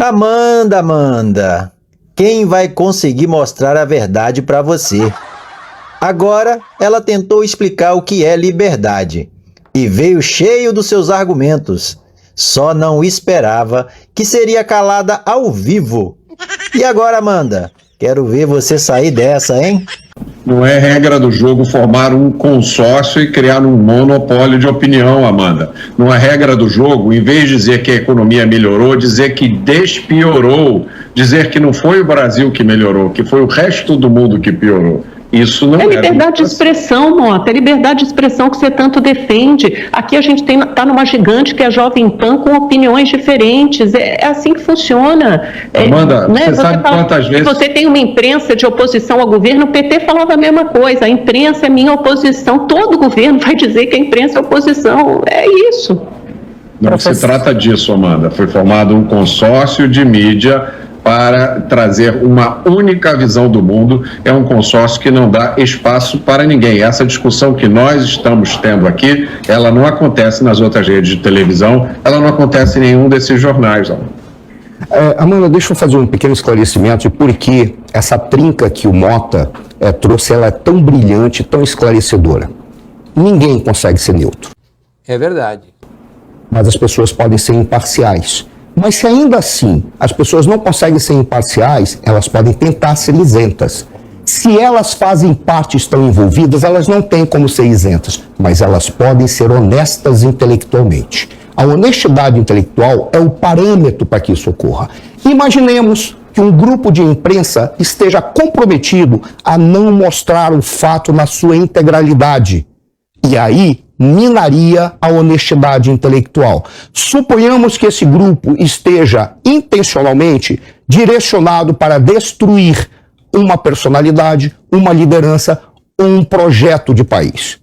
Amanda, quem vai conseguir mostrar a verdade para você? Agora, ela tentou explicar o que é liberdade e veio cheio dos seus argumentos. Só não esperava que seria calada ao vivo. E agora, Amanda, quero ver você sair dessa, hein? Não é regra do jogo formar um consórcio e criar um monopólio de opinião, Amanda. Não é regra do jogo, em vez de dizer que a economia melhorou, dizer que despiorou, dizer que não foi o Brasil que melhorou, que foi o resto do mundo que piorou. Isso não é liberdade de expressão, Mota, é liberdade de expressão que você tanto defende. Aqui a gente está numa gigante que é a Jovem Pan com opiniões diferentes. É assim que funciona. Amanda, você sabe quantas vezes... Você tem uma imprensa de oposição ao governo, o PT falava a mesma coisa. A imprensa é minha oposição. Todo governo vai dizer que a imprensa é oposição. É isso. Não se trata disso, Amanda. Foi formado um consórcio de mídia para trazer uma única visão do mundo. É um consórcio que não dá espaço para ninguém. Essa discussão que nós estamos tendo aqui, ela não acontece nas outras redes de televisão, ela não acontece em nenhum desses jornais. Amanda, deixa eu fazer um pequeno esclarecimento de por que essa trinca que o Mota trouxe, ela é tão brilhante, tão esclarecedora. Ninguém consegue ser neutro. É verdade. Mas as pessoas podem ser imparciais. Mas se ainda assim as pessoas não conseguem ser imparciais, elas podem tentar ser isentas. Se elas fazem parte, estão envolvidas, elas não têm como ser isentas, mas elas podem ser honestas intelectualmente. A honestidade intelectual é o parâmetro para que isso ocorra. Imaginemos que um grupo de imprensa esteja comprometido a não mostrar o fato na sua integralidade. E aí minaria a honestidade intelectual. Suponhamos que esse grupo esteja intencionalmente direcionado para destruir uma personalidade, uma liderança ou um projeto de país.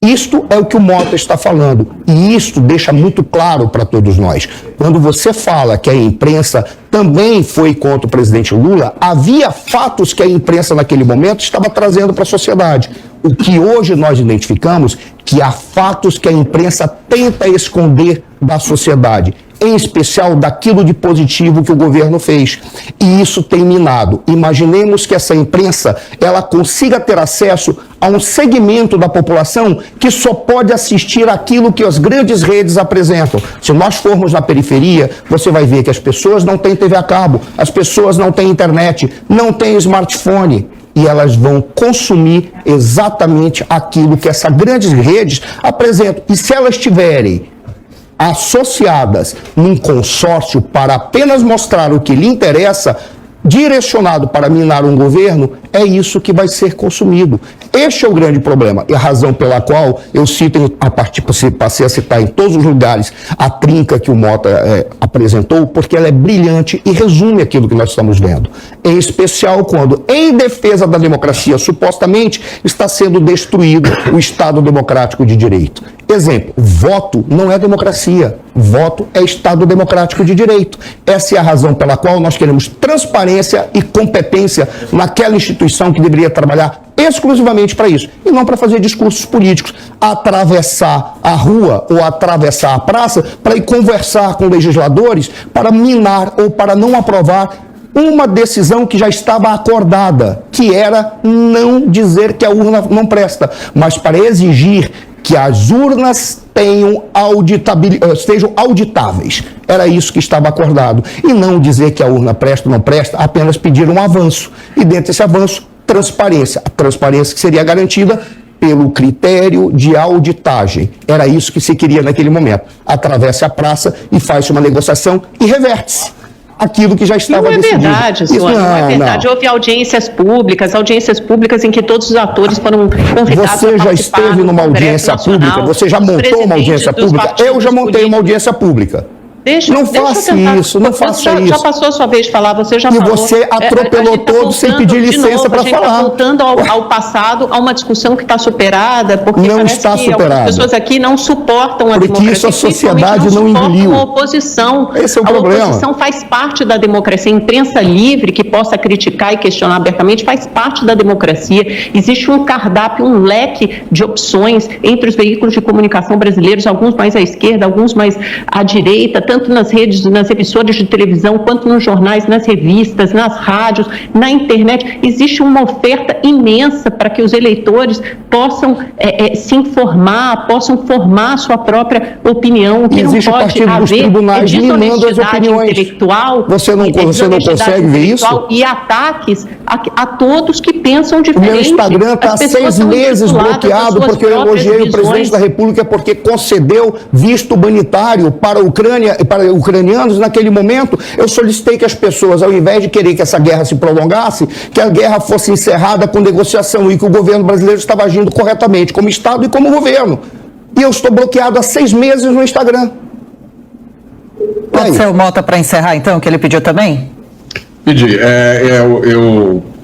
Isto é o que o Mota está falando, e isto deixa muito claro para todos nós. Quando você fala que a imprensa também foi contra o presidente Lula, havia fatos que a imprensa naquele momento estava trazendo para a sociedade. O que hoje nós identificamos que há fatos que a imprensa tenta esconder da sociedade, em especial daquilo de positivo que o governo fez. E isso tem minado. Imaginemos que essa imprensa ela consiga ter acesso a um segmento da população que só pode assistir aquilo que as grandes redes apresentam. Se nós formos na periferia, você vai ver que as pessoas não têm TV a cabo, as pessoas não têm internet, não têm smartphone. E elas vão consumir exatamente aquilo que essas grandes redes apresentam. E se elas tiverem associadas num consórcio para apenas mostrar o que lhe interessa, direcionado para minar um governo, é isso que vai ser consumido. Este é o grande problema, e a razão pela qual eu cito, passei a citar em todos os lugares, a trinca que o Mota apresentou, porque ela é brilhante e resume aquilo que nós estamos vendo. Em especial quando, em defesa da democracia, supostamente, está sendo destruído o Estado democrático de direito. Exemplo, voto não é democracia, voto é Estado democrático de direito. Essa é a razão pela qual nós queremos transparência e competência naquela instituição que deveria trabalhar exclusivamente para isso, e não para fazer discursos políticos, atravessar a rua ou atravessar a praça para ir conversar com legisladores para minar ou para não aprovar uma decisão que já estava acordada, que era não dizer que a urna não presta, mas para exigir que as urnas sejam auditáveis. Era isso que estava acordado. E não dizer que a urna presta ou não presta, apenas pedir um avanço. E dentro desse avanço, transparência. A transparência que seria garantida pelo critério de auditagem. Era isso que se queria naquele momento. Atravessa a praça e faz uma negociação e reverte-se aquilo que já estava decidido. Não é verdade, senhor, não é verdade. Houve audiências públicas em que todos os atores foram convidados. Você já esteve numa audiência pública? Você já montou uma audiência pública? Eu já montei uma audiência pública. Não faça isso, não faça isso. Já passou a sua vez de falar, você já falou. E você atropelou todos sem pedir licença para falar. A gente está voltando ao passado, a uma discussão que está superada, porque não está superada. As pessoas aqui não suportam a democracia. Porque isso a sociedade não engoliu. A oposição. Esse é o problema. A oposição faz parte da democracia. A imprensa livre, que possa criticar e questionar abertamente, faz parte da democracia. Existe um cardápio, um leque de opções entre os veículos de comunicação brasileiros, alguns mais à esquerda, alguns mais à direita, tanto tanto nas redes, nas emissoras de televisão, quanto nos jornais, nas revistas, nas rádios, na internet. Existe uma oferta imensa para que os eleitores possam se informar, possam formar a sua própria opinião. O que não existe o pode partido dos haver tribunais minando as desonestidade opiniões. intelectual. Você não consegue ver isso? E ataques a todos que pensam diferente. O meu Instagram está há 6 meses bloqueado porque eu elogiei o presidente da República porque concedeu visto humanitário para a Ucrânia e para ucranianos naquele momento. Eu solicitei que as pessoas, ao invés de querer que essa guerra se prolongasse, que a guerra fosse encerrada com negociação e que o governo brasileiro estava agindo corretamente, como Estado e como governo. E eu estou bloqueado há 6 meses no Instagram. Pode ser o Mota para encerrar, então, que ele pediu também? Pedi.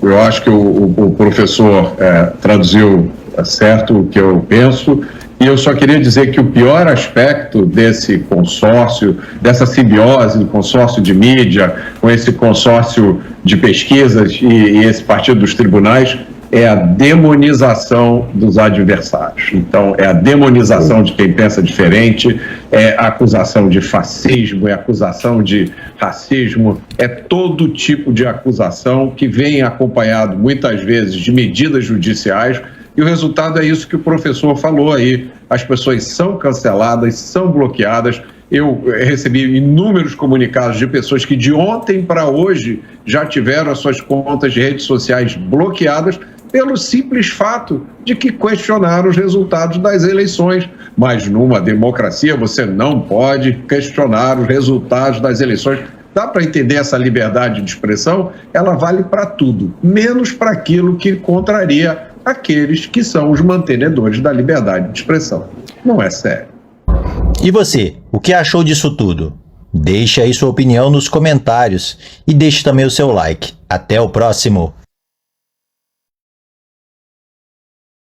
Eu acho que o professor traduziu certo o que eu penso, e eu só queria dizer que o pior aspecto desse consórcio, dessa simbiose do consórcio de mídia, com esse consórcio de pesquisas e esse partido dos tribunais, é a demonização dos adversários. Então, é a demonização de quem pensa diferente, é a acusação de fascismo, é a acusação de racismo, é todo tipo de acusação que vem acompanhado, muitas vezes, de medidas judiciais, e o resultado é isso que o professor falou aí. As pessoas são canceladas, são bloqueadas. Eu recebi inúmeros comunicados de pessoas que de ontem para hoje já tiveram as suas contas de redes sociais bloqueadas pelo simples fato de que questionaram os resultados das eleições. Mas numa democracia você não pode questionar os resultados das eleições. Dá para entender essa liberdade de expressão? Ela vale para tudo, menos para aquilo que contraria aqueles que são os mantenedores da liberdade de expressão. Não é sério. E você, o que achou disso tudo? Deixe aí sua opinião nos comentários e deixe também o seu like. Até o próximo!